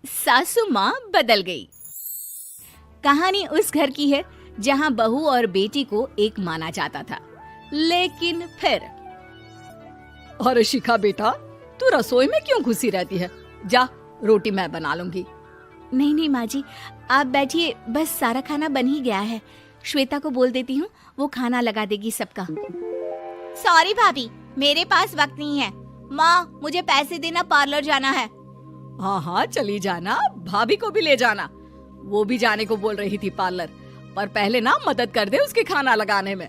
सासू माँ बदल गई। कहानी उस घर की है जहाँ बहू और बेटी को एक माना जाता था, लेकिन फिर अरे शिखा बेटा, तू रसोई में क्यों घुसी रहती है? जा, रोटी मैं बना लूंगी। नहीं नहीं माँ जी, आप बैठिए, बस सारा खाना बन ही गया है। श्वेता को बोल देती हूँ, वो खाना लगा देगी सबका। सॉरी भाभी, मेरे पास वक्त नहीं है। माँ, मुझे पैसे देना, पार्लर जाना है। हाँ हाँ चली जाना, भाभी को भी ले जाना। वो भी जाने को बोल रही थी पार्लर, पर पहले ना मदद कर दे उसके खाना लगाने में।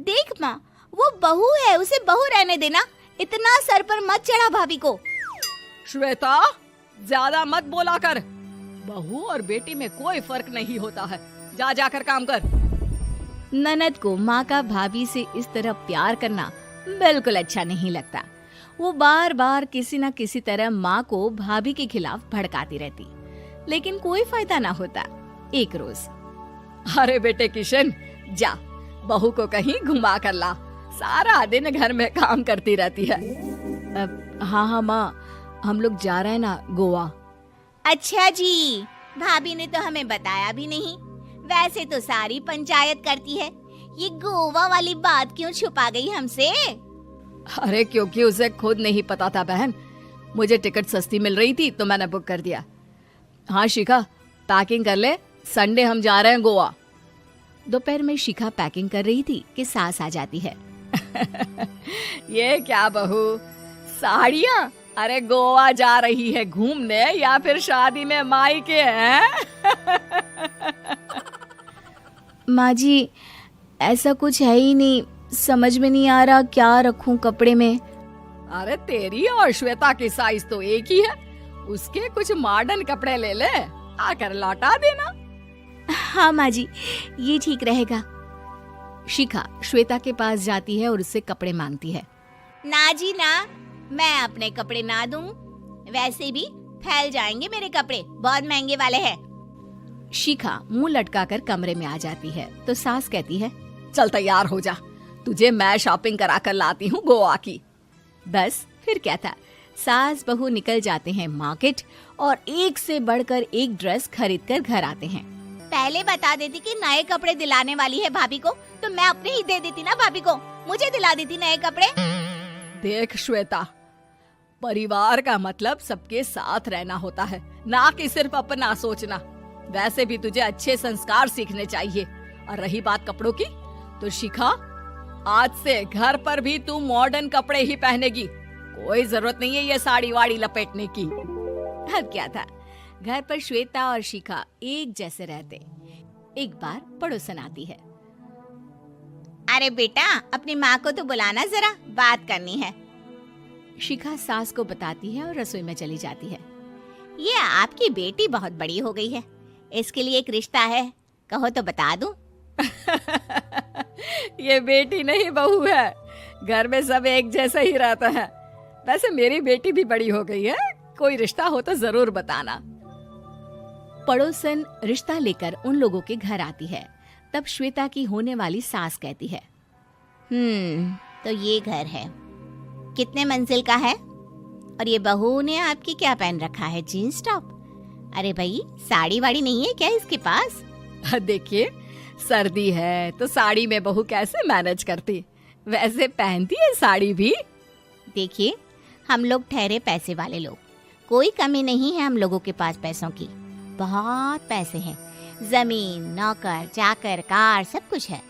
देख माँ, वो बहू है, उसे बहू रहने देना, इतना सर पर मत चढ़ा भाभी को। श्वेता, ज्यादा मत बोला कर। बहू और बेटी में कोई फर्क नहीं होता है। जा जाकर काम कर। ननद को माँ का भाभी से इस तरह प्यार करना बिल्कुल अच्छा नहीं लगता। वो बार बार किसी न किसी तरह माँ को भाभी के खिलाफ भड़काती रहती, लेकिन कोई फायदा ना होता। एक रोज, अरे बेटे किशन, जा बहू को कहीं घुमा कर ला, सारा दिन घर में काम करती रहती है। हाँ हाँ माँ, हम लोग जा रहे हैं ना गोवा। अच्छा जी, भाभी ने तो हमें बताया भी नहीं। वैसे तो सारी पंचायत करती है, ये गोवा वाली बात क्यों छुपा गई हमसे? अरे क्योंकि उसे खुद नहीं पता था बहन। मुझे टिकट सस्ती मिल रही थी तो मैंने बुक कर दिया। हाँ शिखा, पैकिंग कर ले, संडे हम जा रहे हैं गोवा। दोपहर में शिखा पैकिंग कर रही थी कि सास आ जाती है। ये क्या बहू, साड़ियाँ? अरे गोवा जा रही है घूमने या फिर शादी में मायके हैं? माँ जी, ऐसा कुछ है ही नहीं, समझ में नहीं आ रहा क्या रखूं कपड़े में। अरे तेरी और श्वेता की साइज तो एक ही है, उसके कुछ मॉडर्न कपड़े ले ले, आकर लौटा देना। हाँ माँ जी, ये ठीक रहेगा। शिखा श्वेता के पास जाती है और उससे कपड़े मांगती है। ना जी ना, मैं अपने कपड़े ना दूं, वैसे भी फैल जाएंगे मेरे कपड़े, बहुत महंगे वाले हैं। शिखा मुंह लटकाकर कमरे में आ जाती है तो सास कहती है, चल तैयार हो जा, तुझे मैं शॉपिंग करा कर लाती हूँ गोवा की। बस फिर क्या था, सास बहू निकल जाते हैं मार्केट और एक से बढ़कर एक ड्रेस खरीद कर घर आते हैं। पहले बता देती कि नए कपड़े दिलाने वाली है भाभी को, तो मैं अपने ही दे देती ना भाभी को, मुझे दिला देती नए कपड़े। देख श्वेता, परिवार का मतलब सबके साथ रहना होता है, ना कि सिर्फ अपना सोचना। वैसे भी तुझे अच्छे संस्कार सीखने चाहिए। और रही बात कपड़ों की, तो शिखा, आज से घर पर भी तू मॉडर्न कपड़े ही पहनेगी। कोई जरूरत नहीं है ये साड़ी वाड़ी लपेटने की। अब क्या था, घर पर श्वेता और शिखा एक जैसे रहते। एक बार पड़ोसन आती है। अरे बेटा, अपनी माँ को तो बुलाना जरा, बात करनी है। शिखा सास को बताती है और रसोई में चली जाती है। ये आपकी बेटी बहुत बड़ी हो गई है, इसके लिए एक रिश्ता है, कहो तो बता दूं। ये बेटी नहीं बहू है, घर में सब एक जैसा ही रहता है। वैसे मेरी बेटी भी बड़ी हो गई है, कोई रिश्ता हो तो जरूर बताना। पड़ोसन रिश्ता लेकर उन लोगों के घर आती है। तब श्वेता की होने वाली सास कहती है, तो ये घर है, कितने मंजिल का है? और ये बहू ने आपकी क्या पहन रखा है, जीन्स टॉप? अरे भाई, साड़ी वाड़ी नहीं है क्या इसके पास? देखिए, सर्दी है तो साड़ी में बहू कैसे मैनेज करती, वैसे पहनती है साड़ी भी। देखिए, हम लोग ठहरे पैसे वाले लोग, कोई कमी नहीं है हम लोगों के पास पैसों की, बहुत पैसे हैं, जमीन, नौकर चाकर, कार, सब कुछ है,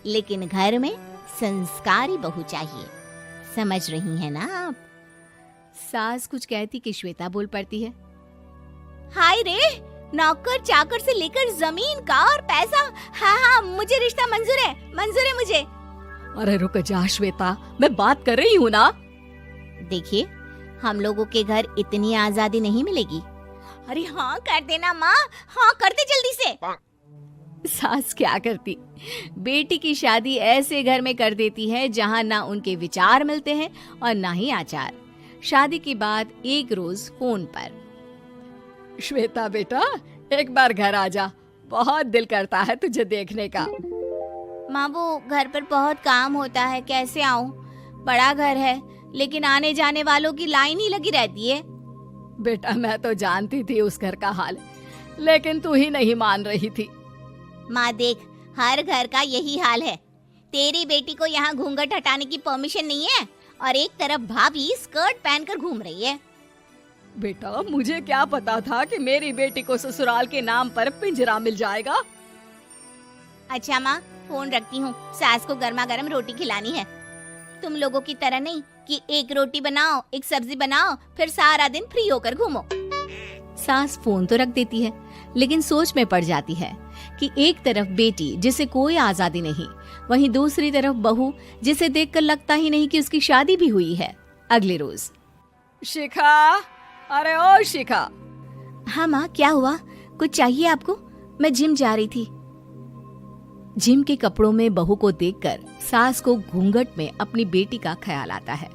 लेकिन घर में संस्कारी बहू चाहिए। समझ रही हैं ना आप? सास कुछ कहती कि श्वेता बोल पड़ती है, हाय रे, नौकर चाकर से लेकर जमीन, कार, पैसा, हाँ हाँ, मुझे रिश्ता मंजूर है, मंजूर है मुझे। अरे रुक जा श्वेता, मैं बात कर रही हूँ ना। देखिए, हम लोगों के घर इतनी आजादी नहीं मिलेगी। अरे हाँ कर देना माँ, हाँ कर दे जल्दी से। सास क्या करती, बेटी की शादी ऐसे घर में कर देती है जहाँ ना उनके विचार मिलते हैं और ना ही आचार। शादी के बाद एक रोज फोन पर, श्वेता बेटा, एक बार घर आ जा, बहुत दिल करता है तुझे देखने का। माँ, वो घर पर बहुत काम होता है, कैसे आऊँ? बड़ा घर है, लेकिन आने जाने वालों की लाइन ही लगी रहती है। बेटा मैं तो जानती थी उस घर का हाल, लेकिन तू ही नहीं मान रही थी। माँ देख, हर घर का यही हाल है। तेरी बेटी को यहाँ घूंघट हटाने की परमिशन नहीं है और एक तरफ भाभी स्कर्ट पहनकर घूम रही है। बेटा मुझे क्या पता था कि मेरी बेटी को ससुराल के नाम पर पिंजरा मिल जाएगा। अच्छा माँ, फोन रखती हूँ, सास को गर्मा गर्म रोटी खिलानी है। तुम लोगों की तरह नहीं कि एक रोटी बनाओ, एक सब्जी बनाओ, फिर सारा दिन फ्री होकर घूमो। सास फोन तो रख देती है, लेकिन सोच में पड़ जाती है कि एक तरफ बेटी जिसे कोई आजादी नहीं, वहीं दूसरी तरफ बहू जिसे देखकर लगता ही नहीं कि उसकी शादी भी हुई है। अगले रोज। शिखा, अरे ओ शिखा। हाँ माँ, क्या हुआ? कुछ चाहिए आपको? मैं जिम जा रही थी। जिम के कपड़ों में बहू को देखकर सास को घूंघट में अपनी बेटी का ख्याल आता है।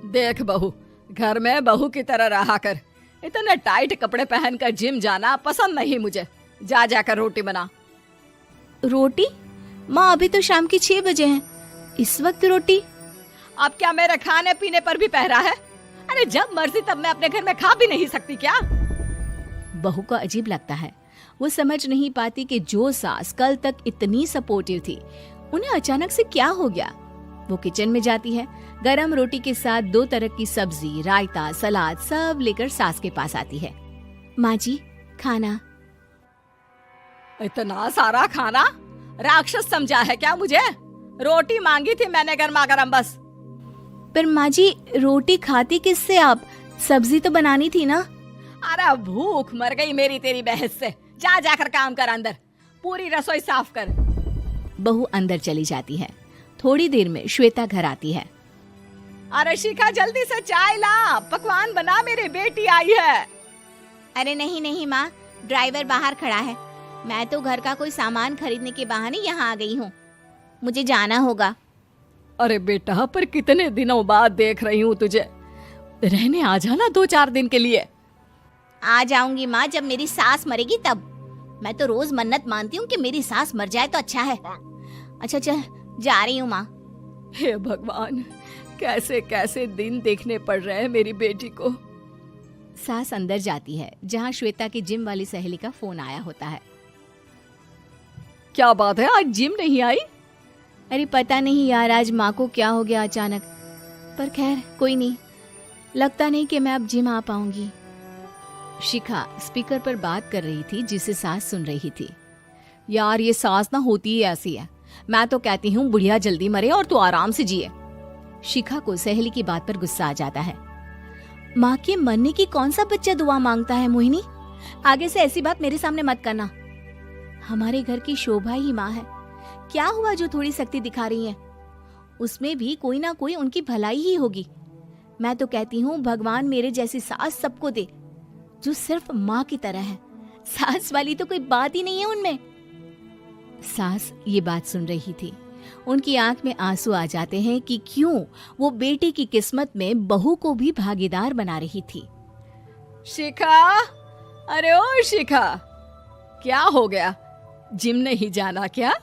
देख बहू, घर में बहू की तरह रहा कर। इतने टाइट कपड़े पहनकर जिम जाना पसंद नहीं मुझे। जा जाकर रोटी बना। रोटी? माँ अभी तो शाम के 6 बजे हैं, इस वक्त रोटी? अब क्या मेरे खाने पीने पर भी पहरा है? अरे जब मर्जी तब मैं अपने घर में खा भी नहीं सकती क्या? बहू को अजीब लगता है। वो समझ नहीं पाती कि जो सास कल तक इतनी सपोर्टिव थी, उन्हें अचानक से क्या हो गया। वो किचन में जाती है, गरम रोटी के साथ 2 तरह की सब्जी, रायता, सलाद सब लेकर सास के पास आती है। माँ जी, खाना। इतना सारा खाना? राक्षस समझा है क्या मुझे? रोटी मांगी थी मैंने गर्मा गर्म बस। पर माँ जी, रोटी खाती किससे आप? सब्जी तो बनानी थी ना। अरे भूख मर गई मेरी तेरी बहस से। जा जाकर काम कर, अंदर पूरी रसोई साफ कर। बहू अंदर चली जाती है। थोड़ी देर में श्वेता घर आती है। अरे शिखा जल्दी से चाय ला, पकवान बना, मेरी बेटी आई है। अरे नहीं नहीं माँ, ड्राइवर बाहर खड़ा है। मैं तो घर का कोई सामान खरीदने के बहाने यहाँ आ गई हूँ, मुझे जाना होगा। अरे बेटा, पर कितने दिनों बाद देख रही हूँ तुझे, रहने आ जाना 2-4 दिन के लिए। आ जाऊंगी माँ, जब मेरी सास मरेगी तब। मैं तो रोज मन्नत मानती हूँ कि मेरी सास मर जाए तो अच्छा है। अच्छा चल, जा रही हूँ माँ। हे भगवान, कैसे कैसे दिन देखने पड़ रहे हैं मेरी बेटी को। सास अंदर जाती है, जहाँ श्वेता की जिम वाली सहेली का फोन आया होता है। क्या बात है, आज जिम नहीं आई? अरे पता नहीं यार, आज माँ को क्या हो गया अचानक। पर खैर कोई नहीं, लगता नहीं कि मैं अब जिम आ पाऊंगी। शिखा स्पीकर पर बात कर रही थी, जिसे सास सुन रही थी। यार ये सास ना होती ही ऐसी है। मैं तो कहती हूँ बुढ़िया जल्दी मरे और तू आराम से जिए। शिखा को सहेली की बात पर गुस्सा आ जाता है। माँ के मरने की कौन सा बच्चा दुआ मांगता है मोहिनी? आगे से ऐसी बात मेरे सामने मत करना। हमारे घर की शोभा ही माँ है। क्या हुआ जो थोड़ी सख्ती दिखा रही है? उसमें भी कोई ना कोई उनकी भलाई ही होगी। मैं तो कहती हूँ भगवान मेरे जैसी सास सबको दे, जो सिर्फ माँ की तरह है। सास वाली तो कोई बात ही नहीं है उनमें। सास ये बात सुन रही थी। उनकी आंख में आंसू आ जाते हैं कि क्यों वो बेटे की किस्मत में बहू को भी भागीदार बना रही थी। शिखा, अरे ओ शिखा, क्या हो गया? जिम नहीं जाना क्या?